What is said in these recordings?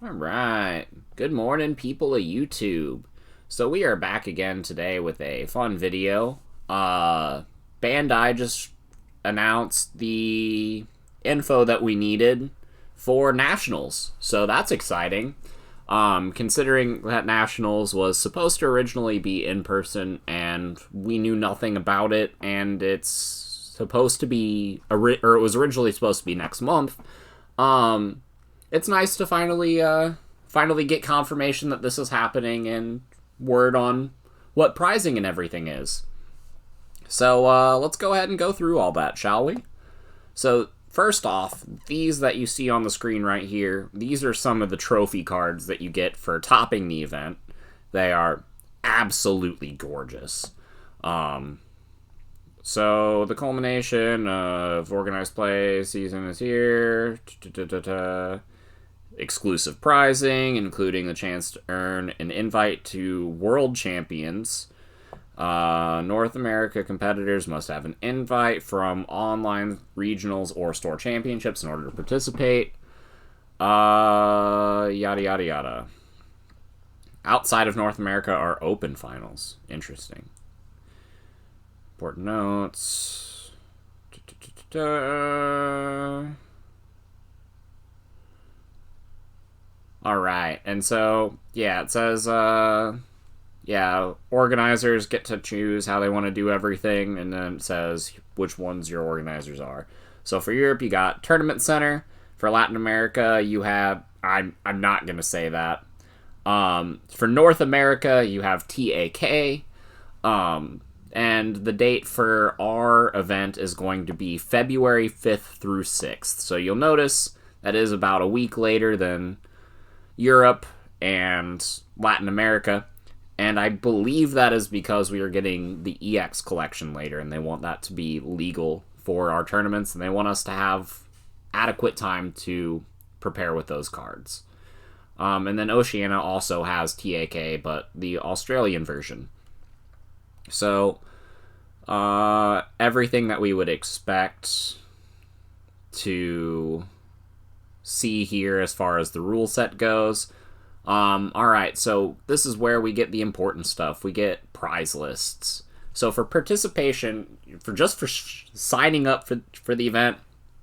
Alright, good morning people of YouTube. So we are back again today with a fun video. Bandai just announced the info that we needed for Nationals, so that's exciting. Considering that Nationals was supposed to originally be in person and we knew nothing about it, and it's supposed to be, or it was originally supposed to be next month. It's nice to finally get confirmation that this is happening and word on what pricing and everything is. So let's go ahead and go through all that, shall we? So first off, these that you see on the screen right here, these are some of the trophy cards that you get for topping the event. They are absolutely gorgeous. So the culmination of organized play season is here. Exclusive prizing, including the chance to earn an invite to World Champions. North America competitors must have an invite from online regionals or store championships in order to participate. Yada yada yada. Outside of North America are open finals. Interesting. Important notes. Alright, and so, yeah, it says, organizers get to choose how they want to do everything, and then it says which ones your organizers are. So for Europe, you got Tournament Center. For Latin America, you have, I'm not going to say that. For North America, you have TAK. And the date for our event is going to be February 5th through 6th. So you'll notice that is about a week later than Europe and Latin America, and I believe that is because we are getting the EX collection later, and they want that to be legal for our tournaments, and they want us to have adequate time to prepare with those cards. And then Oceania also has TAK, but the Australian version. So, everything that we would expect to see here as far as the rule set goes. Alright, so this is where we get the important stuff. We get prize lists. So for participation, for signing up for the event,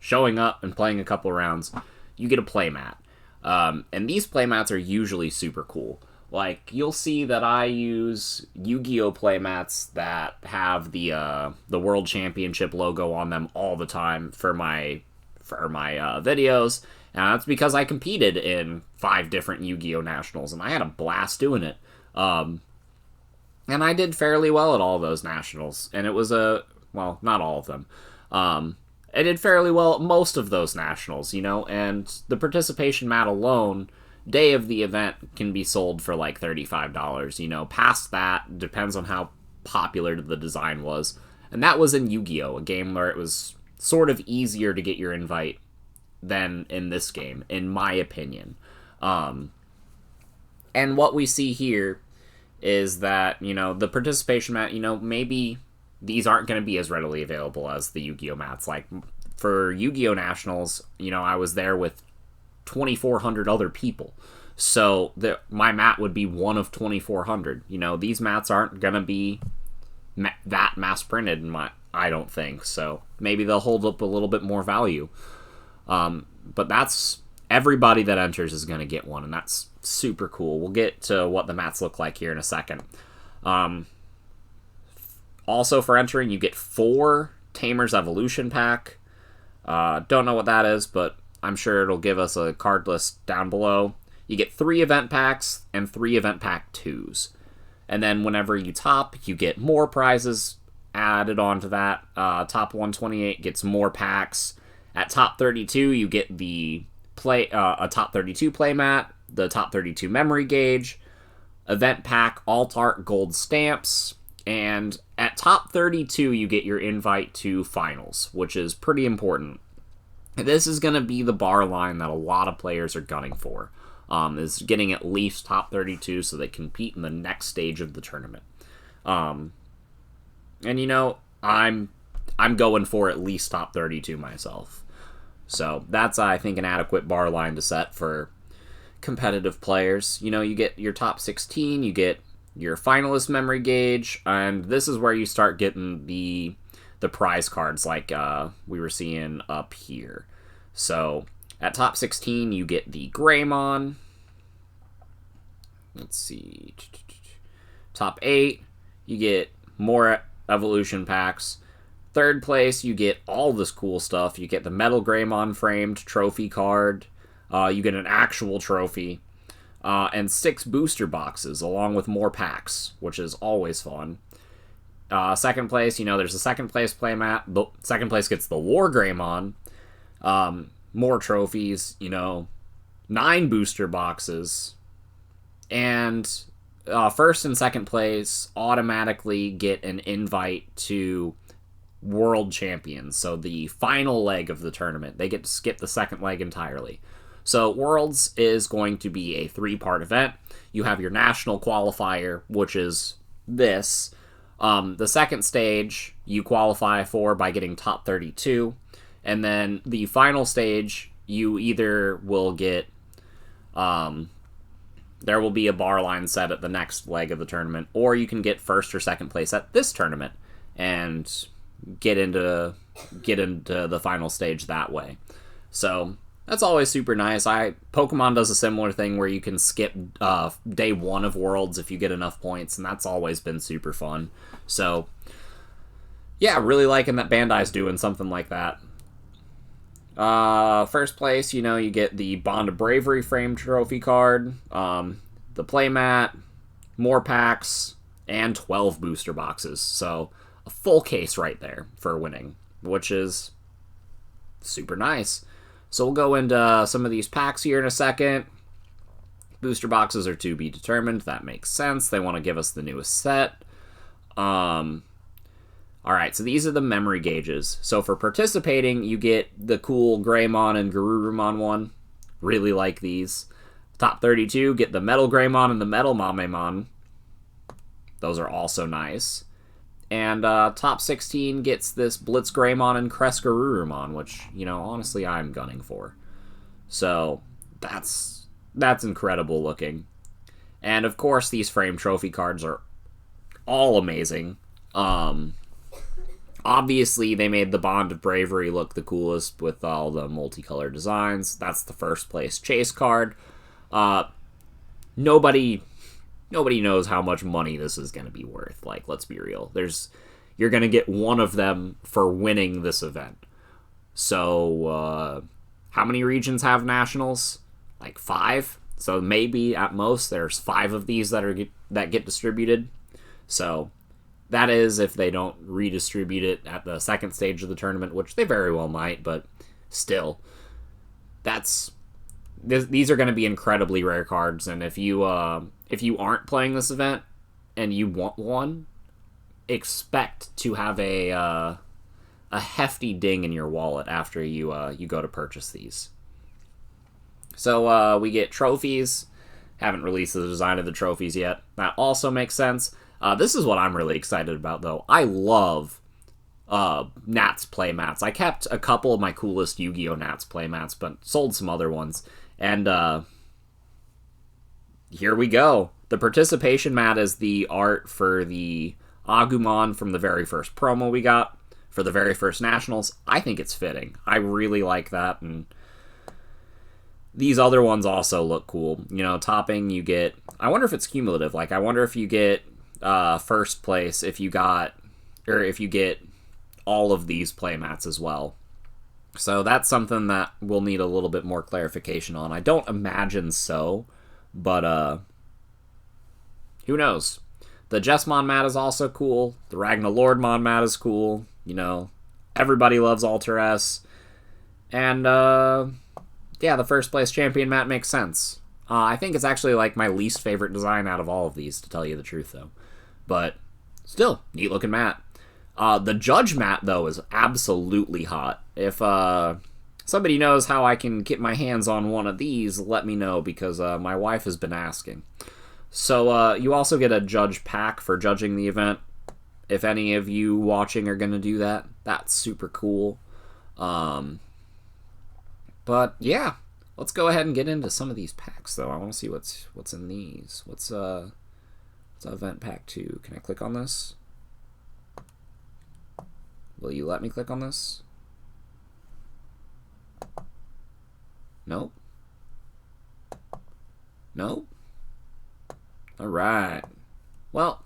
showing up and playing a couple rounds, you get a playmat. And these playmats are usually super cool. Like, you'll see that I use Yu-Gi-Oh! Playmats that have the World Championship logo on them all the time for my videos. And that's because I competed in 5 different Yu-Gi-Oh! Nationals, and I had a blast doing it. And I did fairly well at all those Nationals, and it was well, not all of them. I did fairly well at most of those Nationals, and the participation mat alone, day of the event, can be sold for like $35. Past that, depends on how popular the design was. And that was in Yu-Gi-Oh!, a game where it was sort of easier to get your invite than in this game, in my opinion. And what we see here is that, the participation mat, maybe these aren't going to be as readily available as the Yu-Gi-Oh! Mats. Like, for Yu-Gi-Oh! Nationals, I was there with 2,400 other people. So my mat would be one of 2,400. These mats aren't going to be that mass printed, I don't think. So maybe they'll hold up a little bit more value. But that's everybody that enters is going to get one, and that's super cool. We'll get to what the mats look like here in a second. Also, for entering, you get 4 Tamer's Evolution pack. Don't know what that is, but I'm sure it'll give us a card list down below. You get 3 event packs and 3 event pack 2s. And then whenever you top, you get more prizes added onto that. Top 128 gets more packs. At top 32, you get the a top 32 playmat, the top 32 memory gauge, event pack, alt art gold stamps, and at top 32, you get your invite to finals, which is pretty important. This is going to be the bar line that a lot of players are gunning for, is getting at least top 32 so they compete in the next stage of the tournament. And I'm going for at least top 32 myself. So that's, I think, an adequate bar line to set for competitive players. You know, you get your top 16, you get your finalist memory gauge, and this is where you start getting the prize cards like we were seeing up here. So at top 16, you get the Greymon. Let's see. Top 8, you get more evolution packs. Third place, you get all this cool stuff. You get the Metal Greymon framed trophy card. You get an actual trophy. And 6 booster boxes, along with more packs, which is always fun. Second place, you know, there's a second place playmat. The second place gets the War Greymon. More trophies, you know, 9 booster boxes. And first and second place automatically get an invite to World Champions. So the final leg of the tournament. They get to skip the second leg entirely. So Worlds is going to be a 3-part event. You have your national qualifier, which is this. The second stage you qualify for by getting top 32. And then the final stage, you either will get... there will be a bar line set at the next leg of the tournament, or you can get first or second place at this tournament and get into the final stage that way. So that's always super nice. Pokemon does a similar thing where you can skip day 1 of Worlds if you get enough points, and that's always been super fun. So yeah, really liking that Bandai's doing something like that. First place, you know, you get the Bond of Bravery framed trophy card, the playmat, more packs, and 12 booster boxes. So a full case right there for winning, which is super nice. So we'll go into some of these packs here in a second. Booster boxes are to be determined. That makes sense. They want to give us the newest set. Alright, so these are the memory gauges. So for participating, you get the cool Greymon and Garurumon one. Really like these. Top 32, get the Metal Greymon and the Metal Mamemon. Those are also nice. And top 16 gets this Blitz Greymon and Crest Garurumon, which, you know, honestly, I'm gunning for. So that's incredible looking. And of course, these frame trophy cards are all amazing. Obviously, they made the Bond of Bravery look the coolest with all the multicolored designs. That's the first place chase card. Nobody knows how much money this is going to be worth. Like, let's be real. You're going to get one of them for winning this event. So, how many regions have nationals? Like 5. So maybe at most there's 5 of these that get distributed. So that is if they don't redistribute it at the second stage of the tournament, which they very well might, but still, these are going to be incredibly rare cards. And if you aren't playing this event and you want one, expect to have a hefty ding in your wallet after you go to purchase these. So we get trophies. Haven't released the design of the trophies yet. That also makes sense. This is what I'm really excited about, though. I love Nats playmats. I kept a couple of my coolest Yu-Gi-Oh! Nats playmats, but sold some other ones. And here we go. The participation mat is the art for the Agumon from the very first promo we got for the very first Nationals. I think it's fitting. I really like that, and these other ones also look cool. You know, topping, you get... I wonder if it's cumulative. Like, I wonder if you get first place if you get all of these playmats as well. So that's something that we'll need a little bit more clarification on. I don't imagine so, but who knows? The Jessmon mat is also cool. The Ragnalordmon mat is cool. You know, everybody loves Alter S. And yeah, the first place champion mat makes sense. I think it's actually like my least favorite design out of all of these, to tell you the truth, though. But still, neat looking mat. The Judge mat, though, is absolutely hot. If somebody knows how I can get my hands on one of these, let me know, because my wife has been asking. So you also get a Judge pack for judging the event. If any of you watching are going to do that, that's super cool. But yeah, Let's go ahead and get into some of these packs, though. I want to see what's in these. What's event pack 2? Can I click on this? Will you let me click on this? Nope. Nope. Alright. Well,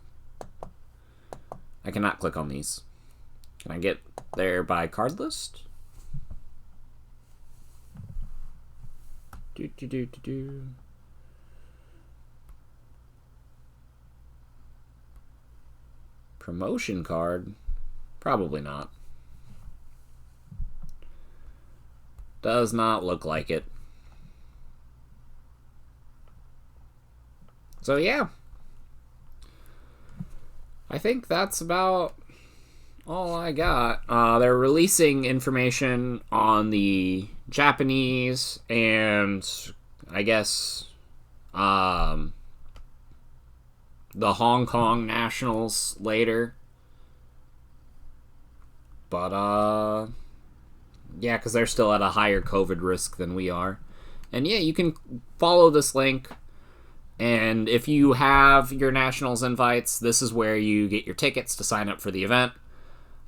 I cannot click on these. Can I get there by card list? Promotion card? Probably not. Does not look like it. So yeah. I think that's about all I got. They're releasing information on the Japanese and I guess the Hong Kong Nationals later. But yeah, because they're still at a higher COVID risk than we are. And yeah, you can follow this link. And if you have your Nationals invites, this is where you get your tickets to sign up for the event.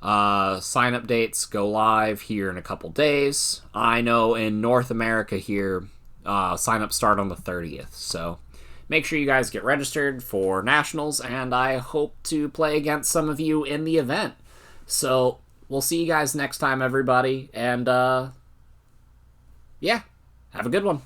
Sign-up dates go live here in a couple days. I know in North America here, sign-ups start on the 30th. So make sure you guys get registered for Nationals, and I hope to play against some of you in the event. So we'll see you guys next time, everybody. And yeah, have a good one.